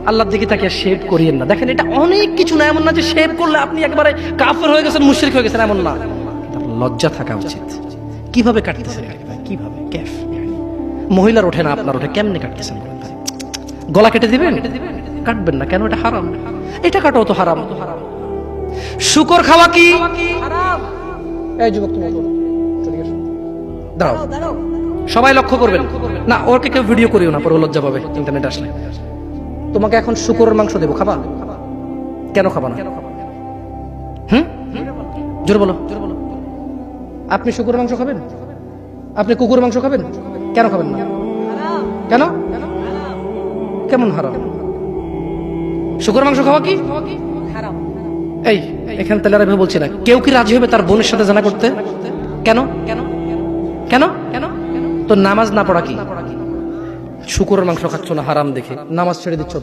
আল্লাহর দিকে তাকিয়ে শেভ করিয়েন না। দেখেন এটা অনেক কিছু না, এমন না যে শেভ করলে আপনি একবারে কাফের হয়ে গেছেন, মুশরিক হয়ে গেছেন, এমন না। লজ্জা থাকা উচিত। কিভাবে কাটতেছেন? কিভাবে কেফ? মহিলার ওঠে না, আপনার ওঠে, কেমনে কাটতেছেন? গলা কেটে দিবেন? কাটবেন না কেন? এটা হারাম। এটা কাটাও তো হারাম। শুকর খাওয়া কি হারাম? এই যুবক তুমি দাঁড়াও, সবাই লক্ষ্য করবেন না, ওকে কেউ ভিডিও করিও না, পরে লজ্জা পাবে ইন্টারনেট আসলে। তোমাকে এখন শুকরের মাংস দেবো, খাবা? কেন খাবা না? জোরে বলো। আপনি শুকরের মাংস খাবেন? আপনি কুকুরের মাংস খাবেন? কেন খাবেন না? কেন? কেমন হারাম? শুকরের মাংস খাওয়া কি হারাম? এই এখানে তাহলে আর বলছি না, কেউ কি রাজি হবে তার বোনের সাথে জানা করতে? কেন? কেন? কেন? কেন? তো নামাজ না পড়া কি? শুকরের মাংস খাচ্ছ না হারাম দেখে নামাজ ছেড়ে দিচ্ছ।